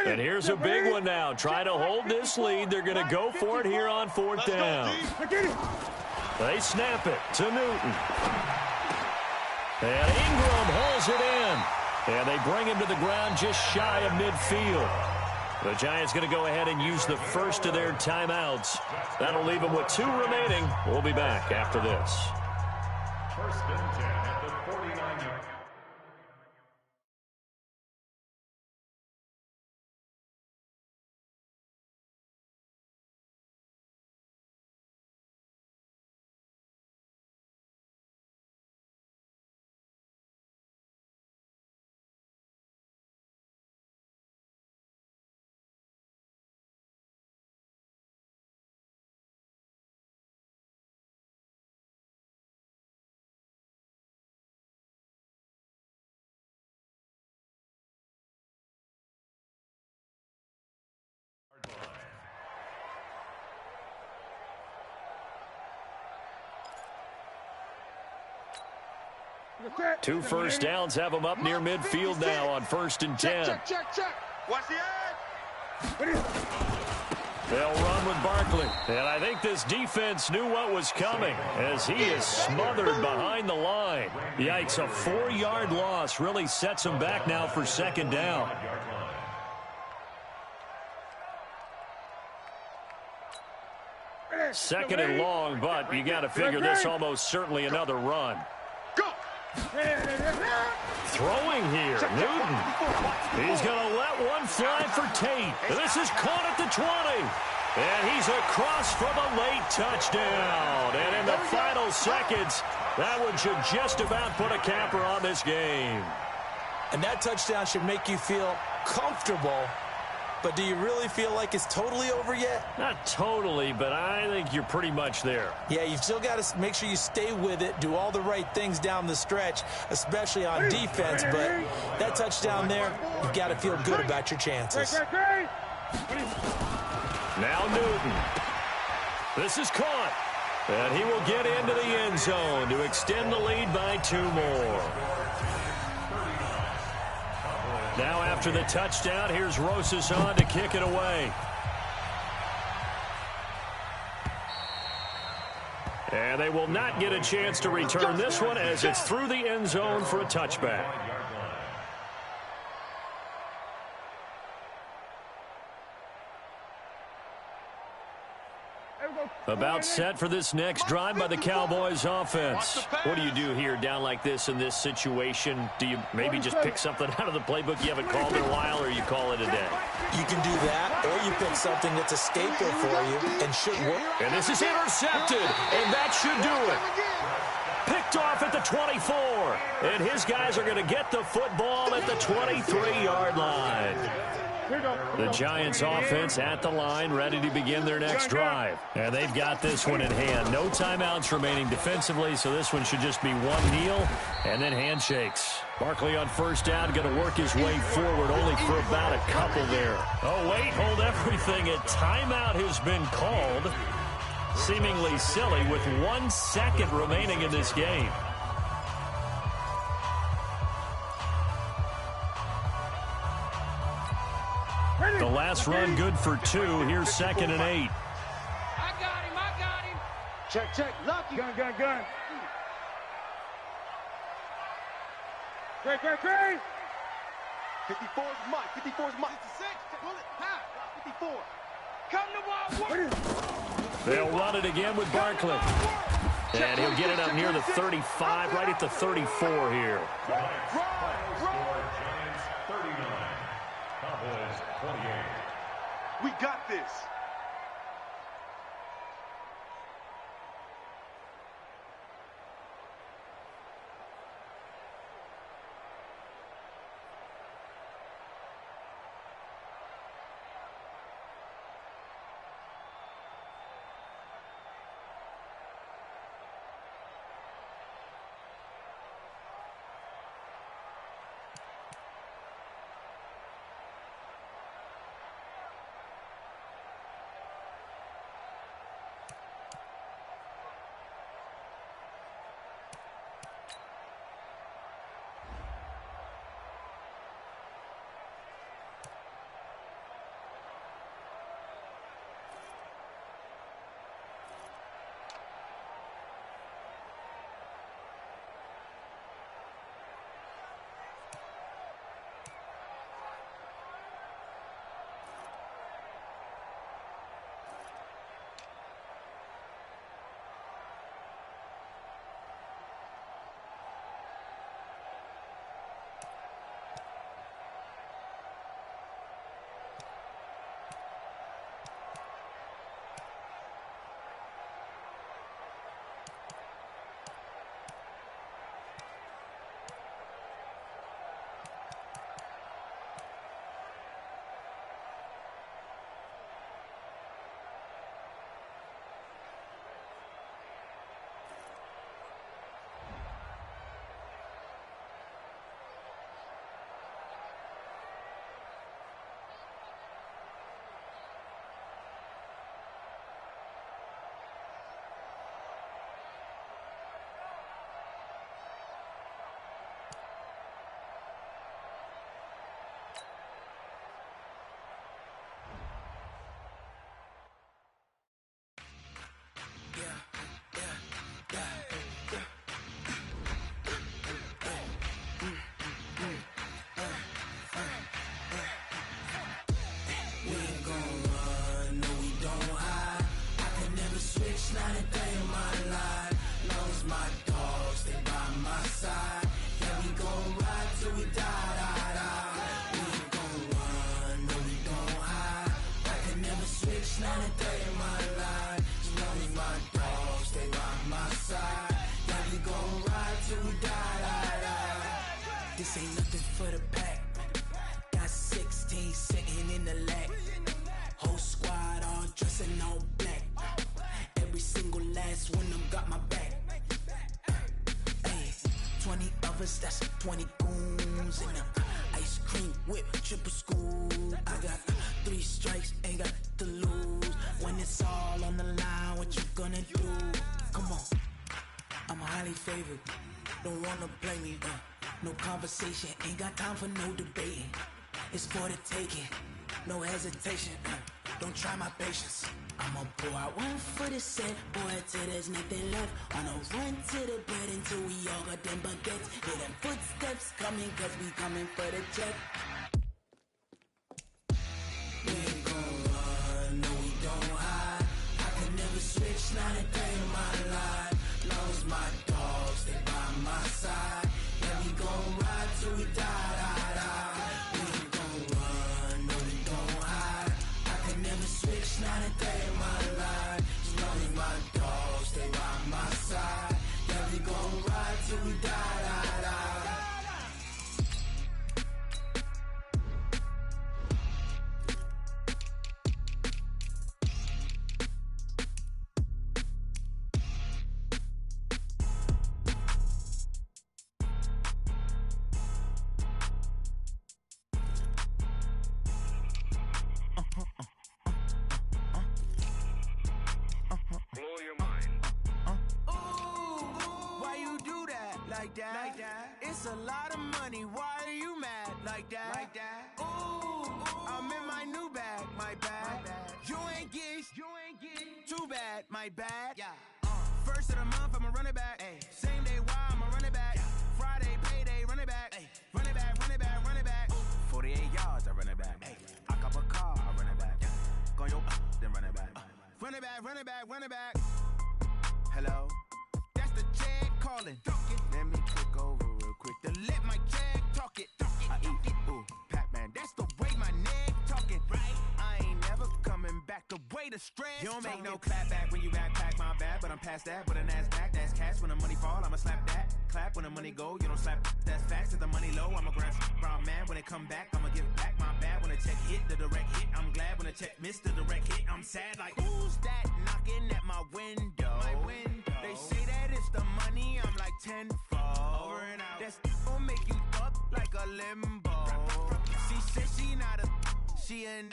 And here's a big one now. Try to hold this lead. They're going to go for it here on 4th down. They snap it to Newton. And Ingram hauls it in. And they bring him to the ground just shy of midfield. The Giants going to go ahead and use the first of their timeouts. That'll leave them with 2 remaining. We'll be back after this. First and 10 at the 49-yard. Two first downs have them up near midfield now on 1st and 10. Check. Watch the edge. They'll run with Barkley. And I think this defense knew what was coming as he is smothered behind the line. Yikes, a 4-yard loss really sets him back now for 2nd down. Second and long, but you got to figure this almost certainly another run. Throwing here, Newton. He's going to let one fly for Tate. This is caught at the 20. And he's across for the late touchdown. And in the final seconds, that one should just about put a capper on this game. And that touchdown should make you feel comfortable. But do you really feel like it's totally over yet? Not totally, but I think you're pretty much there. Yeah, you've still got to make sure you stay with it, do all the right things down the stretch, especially on defense. But that touchdown there, you've got to feel good about your chances. Now Newton. This is caught. And he will get into the end zone to extend the lead by 2 more. Now after the touchdown, here's Rosas on to kick it away. And they will not get a chance to return this one as it's through the end zone for a touchback. About set for this next drive by the Cowboys offense. What do you do here down like this in this situation? Do you maybe just pick something out of the playbook you haven't called in a while, or you call it a day? You can do that, or you pick something that's a staple for you and should work. And this is intercepted, and that should do it. Picked off at the 24, and his guys are going to get the football at the 23-yard line. The Giants offense at the line, ready to begin their next drive. And they've got this one in hand. No timeouts remaining defensively, so this one should just be one kneel and then handshakes. Barkley on first down, going to work his way forward, only for about a couple there. Oh, wait, hold everything. A timeout has been called. Seemingly silly with 1 second remaining in this game. The last run good for 2. Here's 2nd and 8. I got him. Check. Lucky. Gun. Great. 54's Mike. 54's Mike. 66. Pull it. High. 54. Come to ball. They'll run it again with Barkley. And he'll get it up near the 35, right at the 34 here. Giants 39. Cowboys 28. We got this. This ain't nothing for the pack. Got 16 sitting in the lag. Whole squad all dressing all black. Every single last one of them got my back. 20 of us, that's 20 goons in them. Ice cream whip, triple scoop. I got 3 strikes, ain't got to lose. When it's all on the line, what you gonna do? Come on, I'm highly favored. Don't wanna play me, no conversation, ain't got time for no debating. It's for the taking, no hesitation. Don't try my patience. I'ma pour out one for the set, boy, till there's nothing left. On a run to the bread until we all got them baguettes. Hear them footsteps coming, cause we coming for the check. We ain't gon' run, no we don't hide. I can never switch, not a day in my life. Long as my dogs, they by my side. Yeah, we gon' ride till we die, die, die. We ain't gon' run, no we don't hide. I can never switch, not a day in my life. As long as my dogs, they by my side. Yeah, we gon' ride till we die, die, die. Blow your mind. Why you do that? Like that? Like that? It's a lot of money. Why are you mad? Like that? Like that? Ooh, I'm in my new bag. My bad. You ain't get too bad. My bad. Yeah. First of the month, I'ma run it back. Ay. Same day, why I'ma run it back. Yeah. Friday, payday, run it back. Ay. Run it back, run it back, run it back. 48 yards, I run it back. Ay. I cop a car, I run it back. Yeah. Go yo, then run it back. Run it back, run it back, run it back. Hello? That's the jag calling. Let me click over real quick to let my jag talk it. I eat it, ooh, Pac-Man. That's the way my neck talking. Right? I ain't never coming back the way the stress. You don't make no clap back when you backpack, my bad, but I'm past that. But a NASDAQ, that's cash. When the money fall, I'ma slap that. Clap when the money go, you don't slap. That's facts. If the money low, I'ma grab brown man. When it come back, I'ma give back my bad. When the check hit, the direct hit, I'm glad. When the check missed the direct hit, I'm sad. Like, who's that knocking at my window? My window. They say that it's the money, I'm like tenfold. Over and out. That's gon' make you up like a limbo. She said she not a, she an.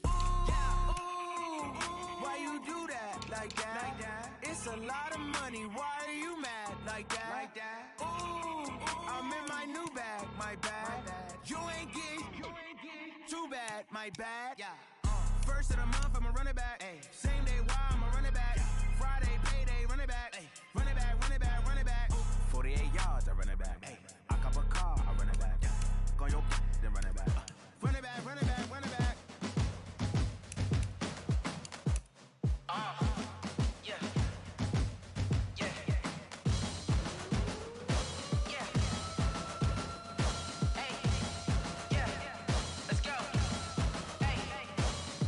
Ooh, why you do that? Like that? Like that? It's a lot of money. Why are you mad? Like that? Like that? Ooh, I'm in my new bag. My bad. You ain't get too bad. My bad. Yeah. First of the month, I'ma run it back. Ay. Same day, why I'ma run it back. Friday, payday, run it back. Ay. Run it back, run it back, run it back. 48 yards, I run it back. Ay. I cop a car, I run it back. Go yo, then run it back. Run it back, run it back, run it back. Yeah. Yeah. Yeah. Hey. Yeah. Let's go. Hey.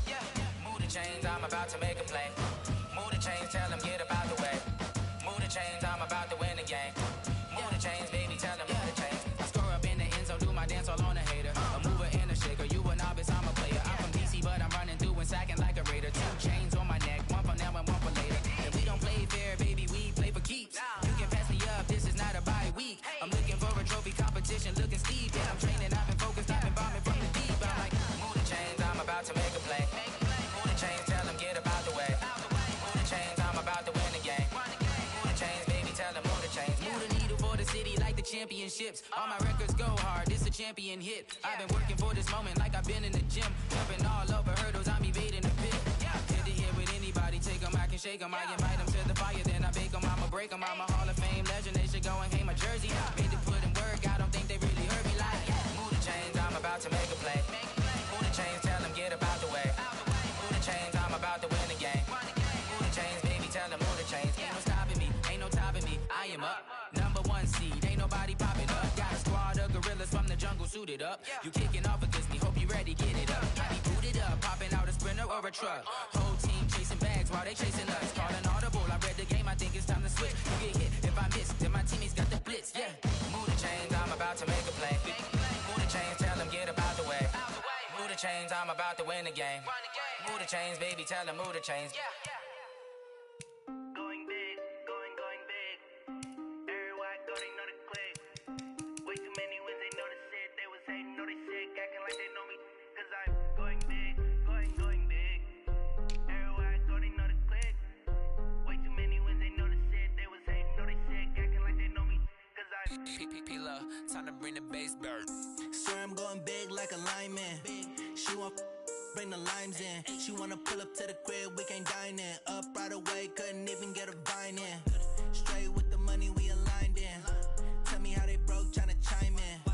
Yeah. Move the chains, I'm about to make a play. Move the chains, tell them get about the way. Move the chains, I'm about to win the game. Move the chains, baby, tell them move the chains. I score up in the end zone, do my dance all on a hater. A mover and a shaker, you a novice, I'm a player. I'm from DC, but I'm running through and sacking like a raider. 2 chains on my neck, one for now and one for later. And we don't play fair, baby, we play for keeps. You can pass me up, this is not a bye week. I'm looking for a trophy competition, looking steep. Yeah, I'm training, I've been focused, I've been bombing from the deep. I'm like, move the chains, I'm about to make a play. Move the chains, tell them get about the way. Move the chains, I'm about to win the game. Move the chains, baby, tell them move the chains. Move the needle for the city like the championships. All my records go hard, this a champion hit. I've been working for this moment like I've been in the gym. Jumping all over hurdles, I'm evading the pit. Hit the hit with anybody, take them, I can shake them. I invite them to the fire, then I bake them, I'ma break them. I'm a Hall of Fame legend, they should go and hang my jersey. Made to put in work, I don't think they really heard me like. Move the chains, I'm about to make a play. Move the chains, tell them get about the way. Move the chains, I'm about to win the game. Move the chains, baby, tell them move the chains. Ain't no stopping me, ain't no topping me, I am up. Number 1 seed, ain't nobody popping up. Got a squad of gorillas from the jungle suited up. You kicking off against me, hope you ready, get it up. I be booted up, popping out a sprinter or a truck. Whole team chasing bags while they chasing us. Calling audible, I read the game, I think it's time to switch. You get hit, if I miss, then my teammates got the blitz, yeah. Move the chains, I'm about to make a play. chains, I'm about to win the game. Move the chains, baby, tell them move the chains. Going big, going big. Everywhere I go, they know the click. Way too many wins, they know the shit. They was hating, know they sick, acting like they know me. Cause I'm going big, going big. Everywhere I go, they know the click. Way too many wins, they know the shit. They was hating, know they sick, acting like they know me. Cause I'm P-P-P-Love, time to bring the bass bird. Swear I'm going big like a lineman. She want bring the limes in. She wanna pull up to the crib, we can't dine in. Up right away, couldn't even get a vine in. Straight with the money we aligned in. Tell me how they broke, tryna chime in.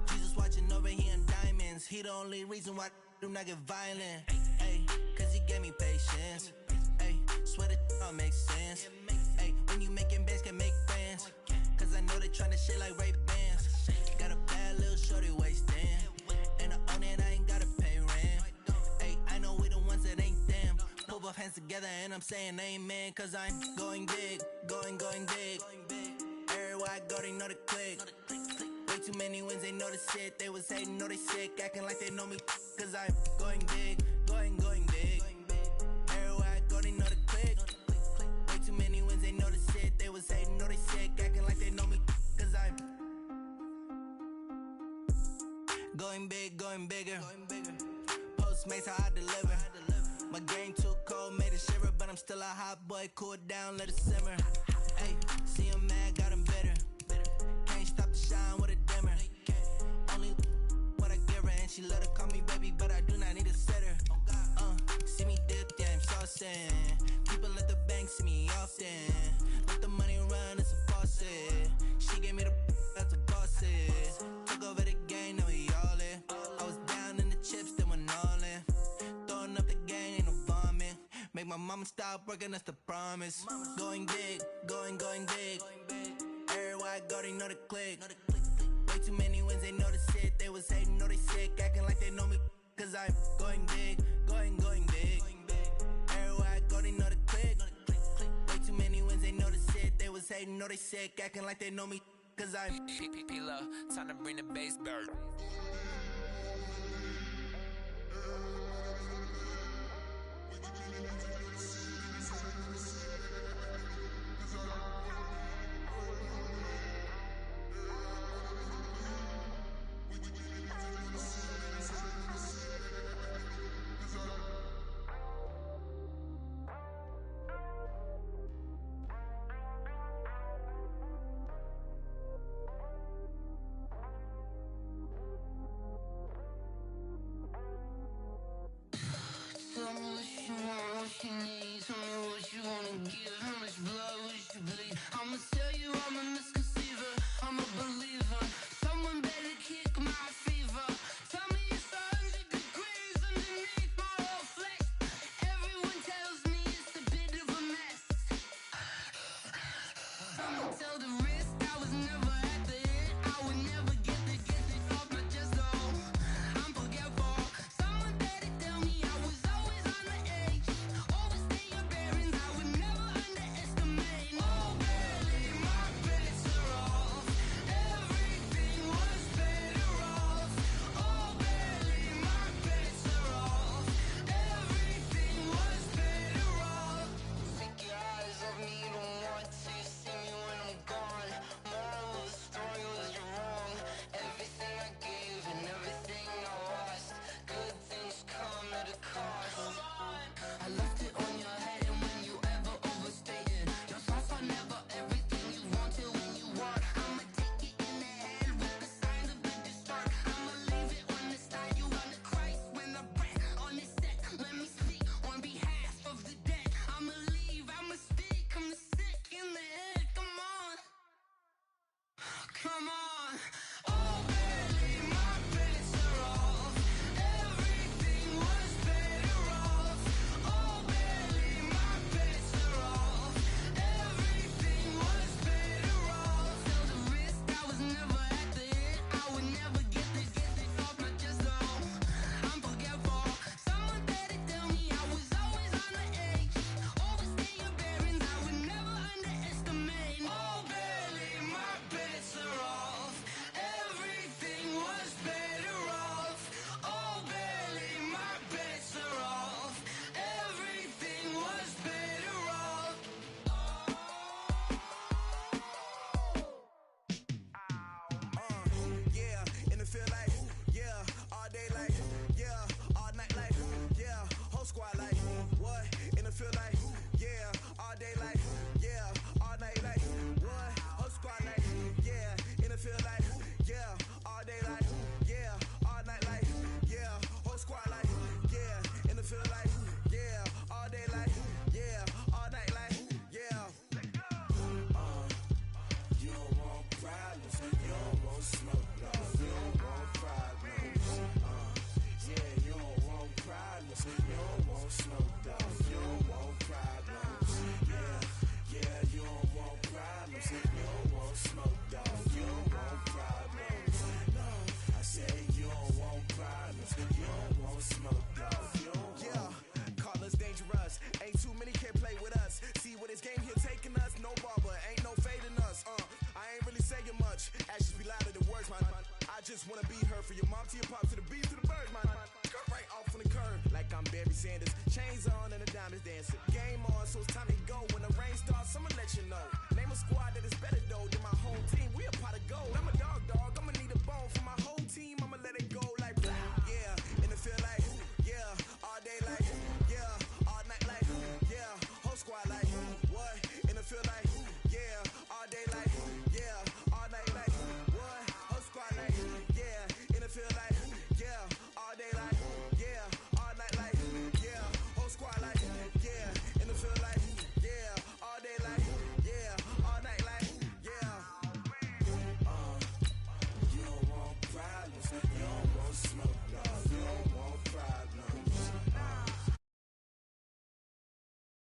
Jesus watching over here in diamonds. He the only reason why I do not get violent. Ay, cause he gave me patience. Ay, swear that all makes sense. Ay, when you making bands, can make friends. Cause I know they tryna shit like Ray-Bans. Got a bad little shorty wasting. And I own it, I ain't gotta pay rent. Ay, I know we the ones that ain't them. Pull both hands together and I'm saying amen. Cause I'm going big, going big. Everywhere I go, they know the click. Way too many wins, they know the shit. They was hating, know they sick, acting like they know me. Cause I'm going big, going big. Everywhere I go, they know the click. Way too many wins, they know the shit. They was hating, know they sick, acting like they know me. Cause I'm going big, going bigger. Postmates how I deliver. My game too cold, made it shiver. But I'm still a hot boy, cool it down, let it simmer. Hey, see him mad, got him bitter. Can't stop the shine with a dimmer. Only what I give her, and she let her call me baby, but I do not need a sitter. See me dip, yeah, I'm saucing. People at the bank see me often. Let the money run, it's a faucet. She gave me the that's a bosses. Took over the game, now we all in. I was down in the chips, then went all in. Throwing up the gang, ain't no vomit. Make my mama stop working, that's the promise. Going big, going big. Everywhere I go, they know the click. Way too many wins, they know the shit. They was hating, know they sick, acting like they know me. Cause I'm going big, going big. Everywhere I go, they know the click. Way too many wins, they know the shit. They was hating, know they sick, acting like they know me. Cause I'm P-P-P-Love, time to bring the bass bird.